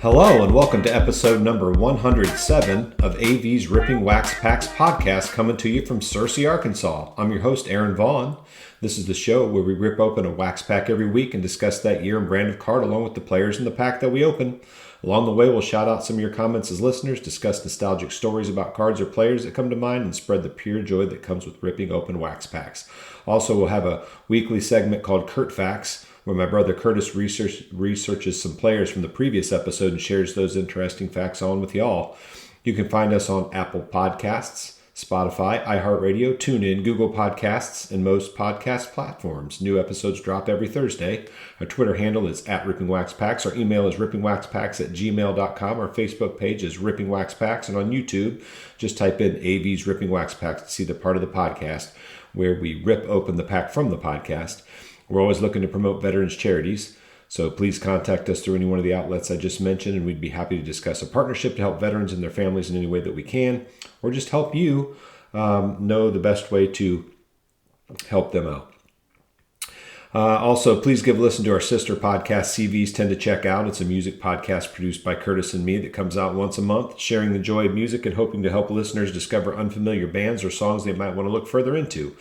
Hello and welcome to episode number 107 of AV's Ripping Wax Packs podcast, coming to you from Searcy, Arkansas. I'm your host, Aaron Vaughn. This is the show where we rip open a wax pack every week and discuss that year and brand of card along with the players in the pack that we open. Along the way, we'll shout out some of your comments as listeners, discuss nostalgic stories about cards or players that come to mind, and spread the pure joy that comes with ripping open wax packs. Also, we'll have a weekly segment called Curt Facts, where my brother Curtis researches some players from the previous episode and shares those interesting facts on with y'all. You can find us on Apple Podcasts, Spotify, iHeartRadio, TuneIn, Google Podcasts, and most podcast platforms. New episodes drop every Thursday. Our Twitter handle is @RippingWaxPacks. Our email is rippingwaxpacks@gmail.com. Our Facebook page is Ripping Wax Packs. And on YouTube, just type in AV's Ripping Wax Packs to see the part of the podcast where we rip open the pack from the podcast. We're always looking to promote veterans charities, so please contact us through any one of the outlets I just mentioned, and we'd be happy to discuss a partnership to help veterans and their families in any way that we can, or just help you know the best way to help them out. Also, please give a listen to our sister podcast, CVs Tend to Check Out. It's a music podcast produced by Curtis and me that comes out once a month, sharing the joy of music and hoping to help listeners discover unfamiliar bands or songs they might want to look further into.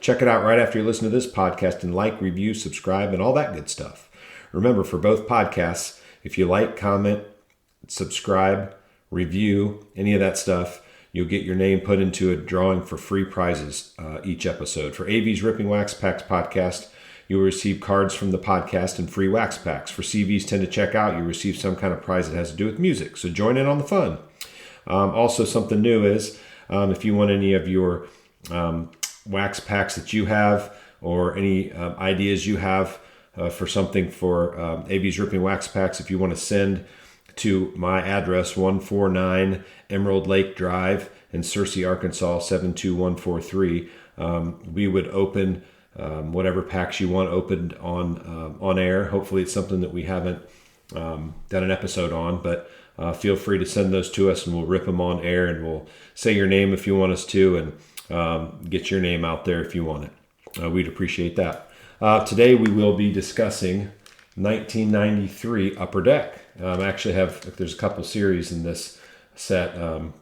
Check it out right after you listen to this podcast and like, review, subscribe, and all that good stuff. Remember, for both podcasts, if you like, comment, subscribe, review, any of that stuff, you'll get your name put into a drawing for free prizes each episode. For AV's Ripping Wax Packs podcast, you'll receive cards from the podcast and free wax packs. For CVs Tend to Check Out, you'll receive some kind of prize that has to do with music. So join in on the fun. Also, something new is if you want any of your wax packs that you have or any ideas you have for something for AV's Ripping Wax Packs, if you want to send to my address, 149 Emerald Lake Drive in Searcy, Arkansas, 72143, we would open whatever packs you want opened on air. Hopefully it's something that we haven't done an episode on, but feel free to send those to us and we'll rip them on air, and we'll say your name if you want us to, and get your name out there if you want it. We'd appreciate that. Today we will be discussing 1993 Upper Deck. There's a couple series in this set, and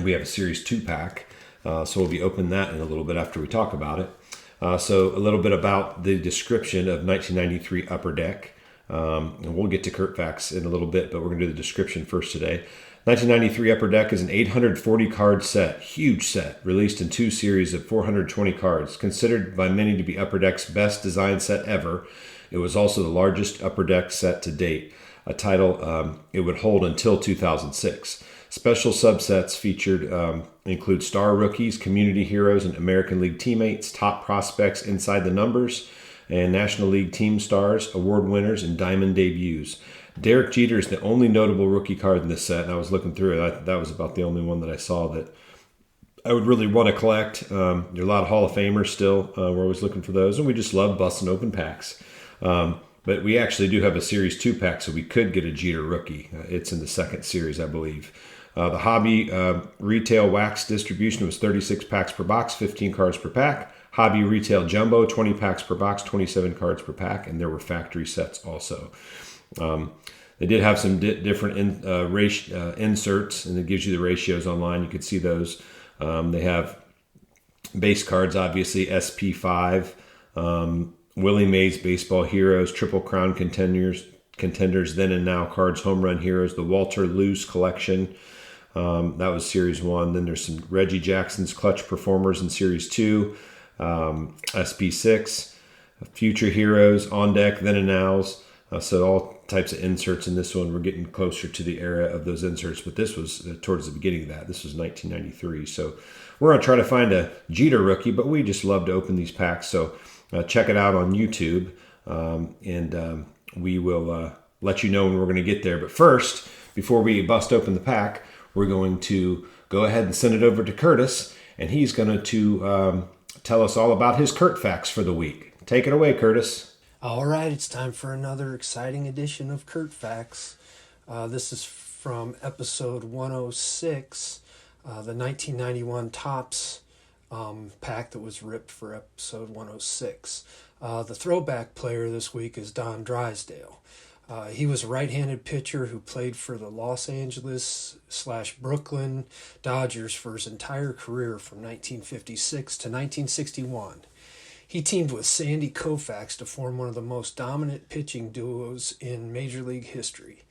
we have a series 2-pack, so we'll be opening that in a little bit after we talk about it. So a little bit about the description of 1993 Upper Deck, and we'll get to Curt Facts in a little bit, but we're going to do the description first today. 1993 Upper Deck is an 840 card set, huge set, released in 2 series of 420 cards. Considered by many to be Upper Deck's best design set ever, it was also the largest Upper Deck set to date, a title it would hold until 2006. Special subsets featured include Star Rookies, Community Heroes, and American League Teammates, Top Prospects Inside the Numbers, and National League Team Stars, Award Winners, and Diamond Debuts. Derek Jeter is the only notable rookie card in this set, and I was looking through it. That was about the only one that I saw that I would really want to collect. There are a lot of Hall of Famers still. We're always looking for those, and we just love busting open packs. But we actually do have a Series 2-pack, so we could get a Jeter rookie. It's in the second series, I believe. The hobby retail wax distribution was 36 packs per box, 15 cards per pack. Hobby retail jumbo, 20 packs per box, 27 cards per pack, and there were factory sets also. They did have some different inserts, and it gives you the ratios online. You could see those. They have base cards, obviously, SP5, Willie Mays Baseball Heroes, Triple Crown Contenders, Then and Now Cards, Home Run Heroes, the Walter Luce Collection. That was Series 1. Then there's some Reggie Jackson's Clutch Performers in Series 2, SP6, Future Heroes, On Deck, Then and Nows. So all types of inserts in this one. We're getting closer to the era of those inserts, but this was towards the beginning of that. This was 1993. So we're going to try to find a Jeter rookie, but we just love to open these packs. So check it out on YouTube, and we will let you know when we're going to get there. But first, before we bust open the pack, we're going to go ahead and send it over to Curtis, and he's going to tell us all about his Curt Facts for the week. Take it away, Curtis. All right, it's time for another exciting edition of Curt Facts. This is from episode 106, the 1991 Topps pack that was ripped for episode 106. The throwback player this week is Don Drysdale. He was a right-handed pitcher who played for the Los Angeles/Brooklyn Dodgers for his entire career from 1956 to 1961. He teamed with Sandy Koufax to form one of the most dominant pitching duos in Major League history.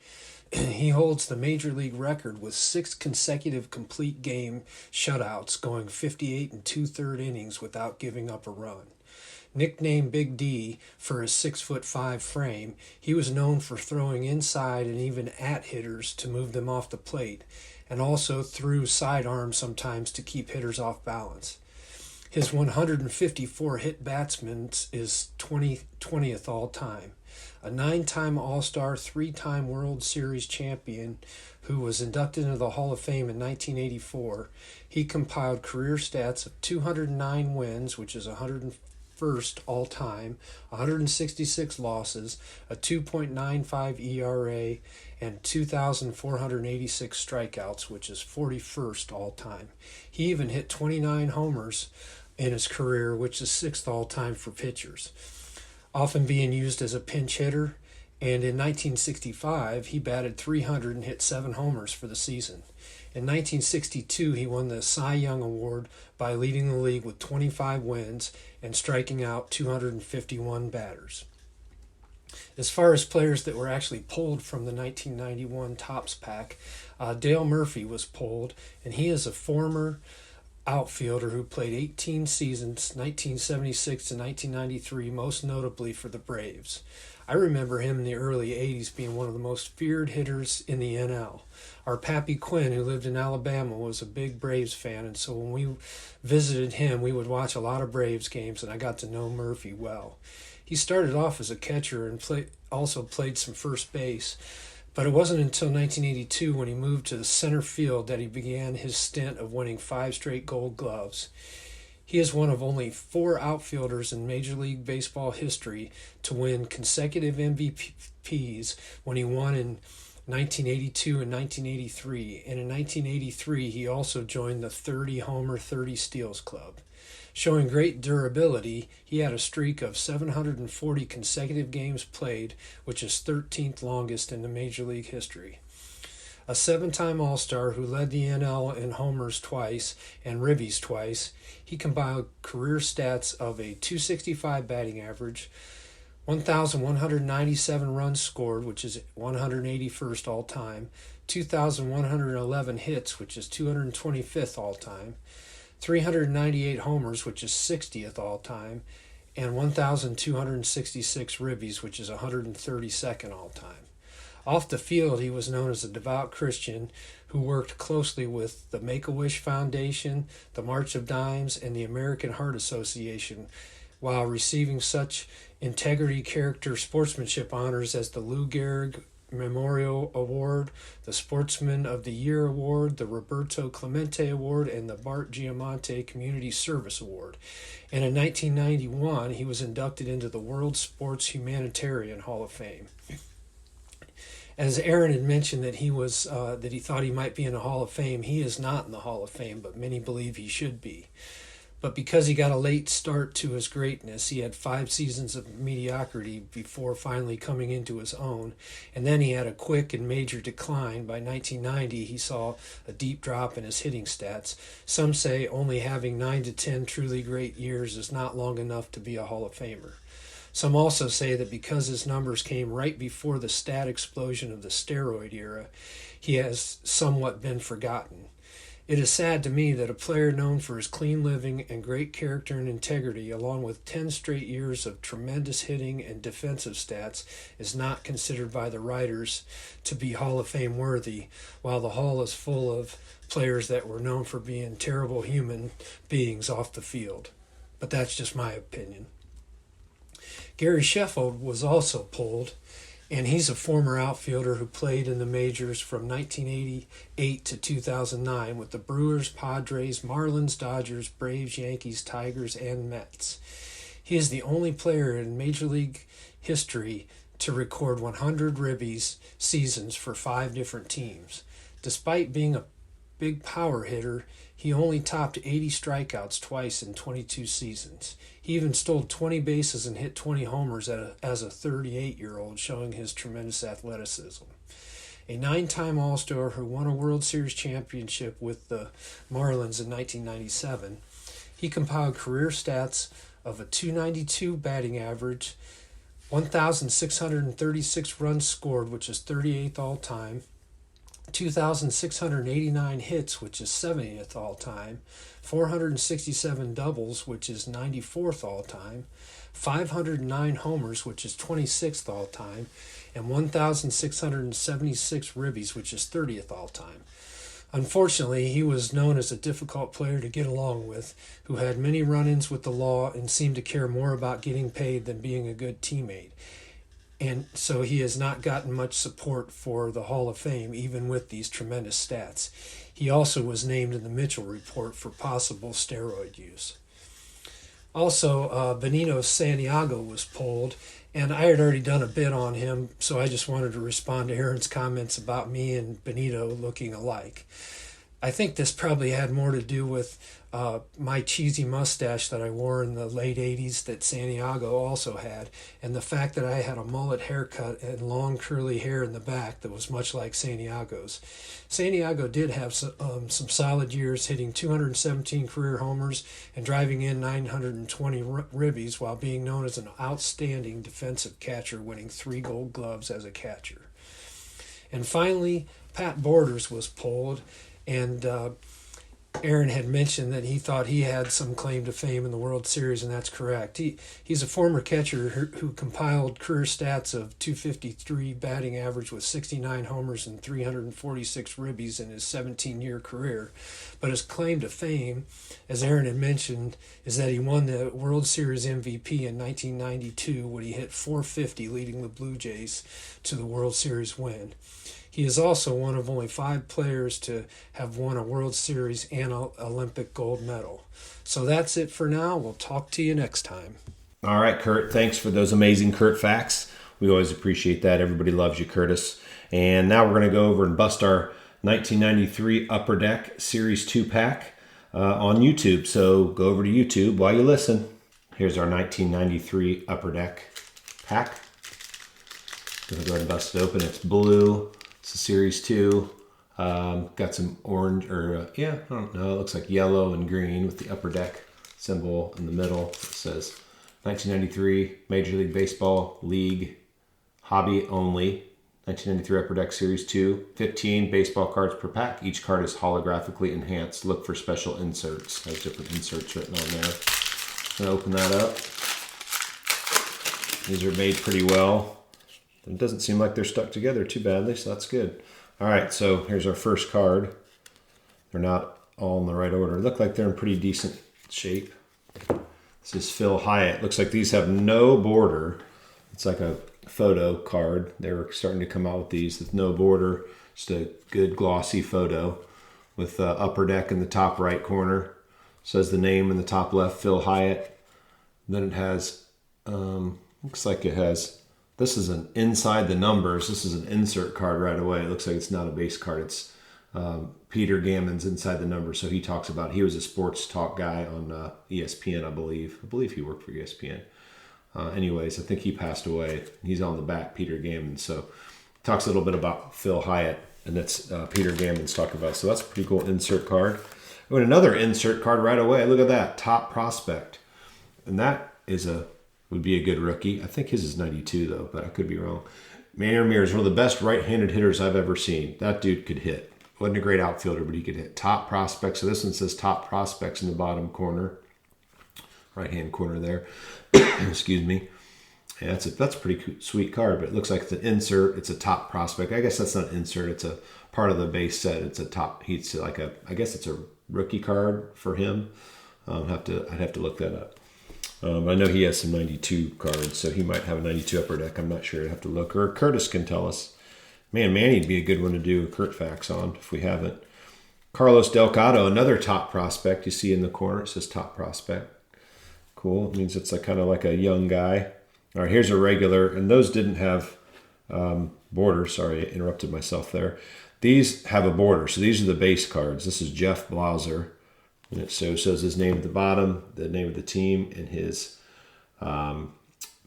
He holds the Major League record with 6 consecutive complete game shutouts, going 58 and 2/3 innings without giving up a run. Nicknamed Big D for his 6'5" frame, he was known for throwing inside and even at hitters to move them off the plate, and also threw sidearms sometimes to keep hitters off balance. His 154 hit batsman is 20th all time. A 9-time All-Star, 3-time World Series champion who was inducted into the Hall of Fame in 1984, he compiled career stats of 209 wins, which is 101st all-time, 166 losses, a 2.95 ERA, and 2,486 strikeouts, which is 41st all-time. He even hit 29 homers in his career, which is 6th all-time for pitchers, often being used as a pinch hitter, and in 1965 he batted .300 and hit 7 homers for the season. In 1962 he won the Cy Young Award by leading the league with 25 wins and striking out 251 batters. As far as players that were actually pulled from the 1991 Topps pack, Dale Murphy was pulled, and he is a former outfielder who played 18 seasons, 1976 to 1993, most notably for the Braves. I remember him in the early 80s being one of the most feared hitters in the NL. Our Pappy Quinn, who lived in Alabama, was a big Braves fan, and so when we visited him, we would watch a lot of Braves games, and I got to know Murphy well. He started off as a catcher and also played some first base, but it wasn't until 1982 when he moved to the center field that he began his stint of winning 5 straight Gold Gloves. He is one of only 4 outfielders in Major League Baseball history to win consecutive MVPs when he won in 1982 and 1983, and in 1983 he also joined the 30 homer 30 steals club. Showing great durability, he had a streak of 740 consecutive games played, which is 13th longest in the Major League history. A 7-time All-Star who led the NL in homers twice and ribbies twice, he compiled career stats of a .265 batting average, 1,197 runs scored, which is 181st all-time, 2,111 hits, which is 225th all-time, 398 homers, which is 60th all-time, and 1,266 ribbies, which is 132nd all-time. Off the field, he was known as a devout Christian who worked closely with the Make-A-Wish Foundation, the March of Dimes, and the American Heart Association, while receiving such integrity, character, sportsmanship honors as the Lou Gehrig Memorial Award, the Sportsman of the Year Award, the Roberto Clemente Award, and the Bart Giamatti Community Service Award. And in 1991, he was inducted into the World Sports Humanitarian Hall of Fame. As Aaron had mentioned that he thought he might be in the Hall of Fame, he is not in the Hall of Fame, but many believe he should be. But because he got a late start to his greatness, he had 5 seasons of mediocrity before finally coming into his own, and then he had a quick and major decline. By 1990, he saw a deep drop in his hitting stats. Some say only having 9 to 10 truly great years is not long enough to be a Hall of Famer. Some also say that because his numbers came right before the stat explosion of the steroid era, he has somewhat been forgotten. It is sad to me that a player known for his clean living and great character and integrity, along with 10 straight years of tremendous hitting and defensive stats, is not considered by the writers to be Hall of Fame worthy, while the Hall is full of players that were known for being terrible human beings off the field. But that's just my opinion. Gary Sheffield was also pulled, and he's a former outfielder who played in the majors from 1988 to 2009 with the Brewers, Padres, Marlins, Dodgers, Braves, Yankees, Tigers, and Mets. He is the only player in Major League history to record 100 ribbies seasons for 5 different teams. Despite being a big power hitter, He only topped 80 strikeouts twice in 22 seasons. He even stole 20 bases and hit 20 homers as a 38-year-old, showing his tremendous athleticism. A 9-time All-Star who won a World Series championship with the Marlins in 1997, he compiled career stats of a .292 batting average, 1,636 runs scored, which is 38th all-time, 2,689 hits, which is 70th all-time, 467 doubles, which is 94th all-time, 509 homers, which is 26th all-time, and 1,676 ribbies, which is 30th all-time. Unfortunately, he was known as a difficult player to get along with, who had many run-ins with the law and seemed to care more about getting paid than being a good teammate. And so he has not gotten much support for the Hall of Fame, even with these tremendous stats. He also was named in the Mitchell Report for possible steroid use. Also, Benito Santiago was pulled, and I had already done a bit on him, so I just wanted to respond to Aaron's comments about me and Benito looking alike. I think this probably had more to do with my cheesy mustache that I wore in the late 80s that Santiago also had, and the fact that I had a mullet haircut and long curly hair in the back that was much like Santiago's. Santiago did have some solid years, hitting 217 career homers and driving in 920 ribbies while being known as an outstanding defensive catcher, winning 3 Gold Gloves as a catcher. And finally, Pat Borders was pulled, and Aaron had mentioned that he thought he had some claim to fame in the World Series, and that's correct. He's a former catcher who compiled career stats of .253 batting average with 69 homers and 346 ribbies in his 17-year career. But his claim to fame, as Aaron had mentioned, is that he won the World Series MVP in 1992 when he hit .450, leading the Blue Jays to the World Series win. He is also one of only 5 players to have won a World Series and an Olympic gold medal. So that's it for now. We'll talk to you next time. All right, Curt. Thanks for those amazing Curt Facts. We always appreciate that. Everybody loves you, Curtis. And now we're going to go over and bust our 1993 Upper Deck Series 2 pack on YouTube. So go over to YouTube while you listen. Here's our 1993 Upper Deck pack. I'm going to go ahead and bust it open. It's blue. It's a Series 2. Got some orange, I don't know. It looks like yellow and green with the Upper Deck symbol in the middle. It says 1993 Major League Baseball League Hobby Only. 1993 Upper Deck Series 2. 15 baseball cards per pack. Each card is holographically enhanced. Look for special inserts. There's different inserts written on there. I'm going to open that up. These are made pretty well. It doesn't seem like they're stuck together too badly, so that's good. All right, so here's our first card. They're not all in the right order. Look like they're in pretty decent shape. This is Phil Hyatt. Looks like these have no border. It's like a photo card. They were starting to come out with these with no border. Just a good glossy photo with Upper Deck in the top right corner. Says the name in the top left, Phil Hyatt. Then it has, looks like it has, this is an inside the numbers. This is an insert card right away. It looks like it's not a base card. It's Peter Gammon's inside the numbers. So he talks about, he was a sports talk guy on ESPN, I believe. I believe he worked for ESPN. Anyways, I think he passed away. He's on the back, Peter Gammon. So talks a little bit about Phil Hyatt, and that's Peter Gammon's talking about. So that's a pretty cool insert card. And another insert card right away. Look at that, top prospect. And that would be a good rookie. I think his is 92 though, but I could be wrong. Manny Ramirez, one of the best right-handed hitters I've ever seen. That dude could hit. Wasn't a great outfielder, but he could hit. Top prospect. So this one says top prospects in the bottom corner. Right-hand corner there. Excuse me. Yeah, that's a pretty sweet card, but it looks like it's an insert. It's a top prospect. I guess that's not an insert. It's a part of the base set. It's a top. He's like I guess it's a rookie card for him. I'd have to look that up. I know he has some 92 cards, so he might have a 92 Upper Deck. I'm not sure. I'd have to look. Or Curtis can tell us. Man, Manny'd be a good one to do Curt Facts on if we haven't. Carlos Delgado, another top prospect. You see in the corner, it says top prospect. Cool. It means it's kind of like a young guy. All right, here's a regular. And those didn't have borders. Sorry, I interrupted myself there. These have a border. So these are the base cards. This is Jeff Blauser. And it shows his name at the bottom, the name of the team, and his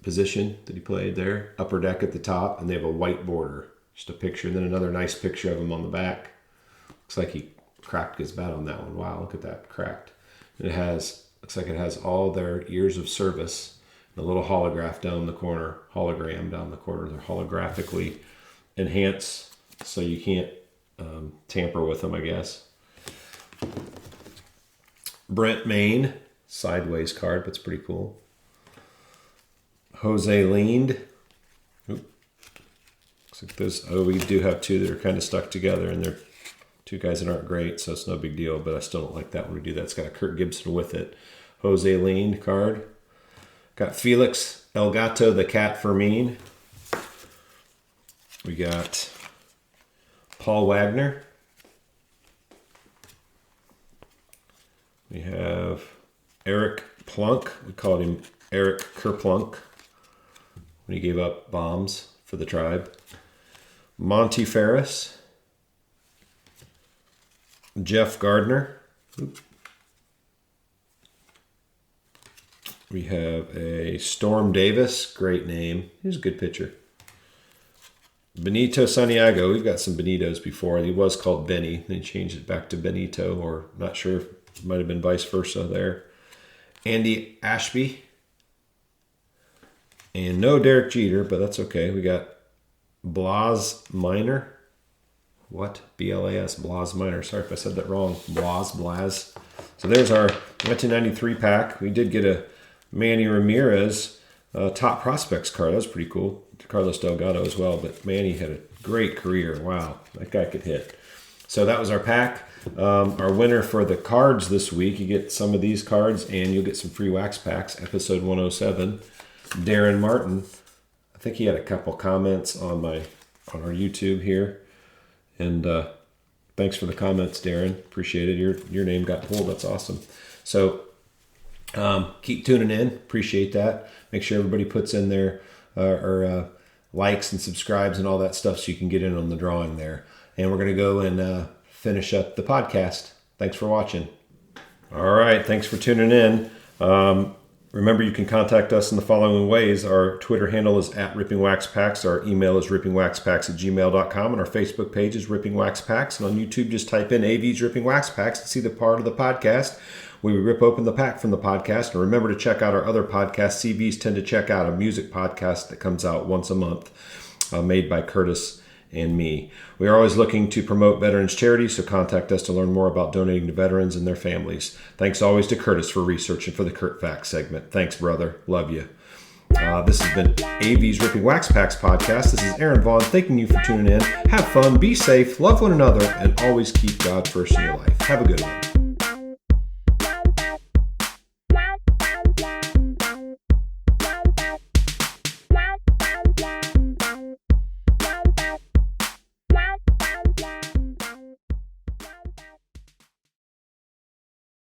position that he played there. Upper Deck at the top, and they have a white border. Just a picture, and then another nice picture of him on the back. Looks like he cracked his bat on that one. Wow, look at that, cracked. And looks like it has all their years of service. And a little hologram down the corner. They're holographically enhanced, so you can't tamper with them, I guess. Brent Maine, sideways card, but it's pretty cool. Jose Lind. Looks like those. Oh, we do have two that are kind of stuck together, and they're two guys that aren't great, so it's no big deal. But I still don't like that when we do that. It's got a Kurt Gibson with it. Jose Lind card. Got Felix El Gato, the cat Fermin. We got Paul Wagner. We have Eric Plunk. We called him Eric Kerplunk when he gave up bombs for the tribe. Monty Ferris. Jeff Gardner. We have a Storm Davis. Great name. He's a good pitcher. Benito Santiago. We've got some Benitos before. He was called Benny. They changed it back to Benito, or not sure. It might have been vice versa there. Andy Ashby. And no Derek Jeter, but that's okay. We got Blas Minor. What? B-L-A-S, Blas Minor. Sorry if I said that wrong. Blas. So there's our 1993 pack. We did get a Manny Ramirez top prospects card. That was pretty cool. Carlos Delgado as well, but Manny had a great career. Wow, that guy could hit. So that was our pack. Our winner for the cards this week, you get some of these cards and you'll get some free wax packs. Episode 107, Darren Martin. I think he had a couple comments on our YouTube here. And thanks for the comments, Darren. Appreciate it. Your name got pulled. That's awesome. So keep tuning in. Appreciate that. Make sure everybody puts in their likes and subscribes and all that stuff so you can get in on the drawing there. And we're going to go and finish up the podcast. Thanks for watching. All right. Thanks for tuning in. Remember, you can contact us in the following ways. Our Twitter handle is @RippingWaxPacks. Our email is rippingwaxpacks@gmail.com. And our Facebook page is Ripping Wax Packs. And on YouTube, just type in AV's Ripping Wax Packs to see the part of the podcast where we rip open the pack from the podcast. And remember to check out our other podcasts. CVs Tend to Check Out, a music podcast that comes out once a month, made by Curtis and me. We are always looking to promote veterans charities, so contact us to learn more about donating to veterans and their families. Thanks always to Curtis for research and for the Curt Facts segment. Thanks, brother. Love you. This has been AV's Ripping Wax Packs podcast. This is Aaron Vaughn thanking you for tuning in. Have fun, be safe, love one another, and always keep God first in your life. Have a good one.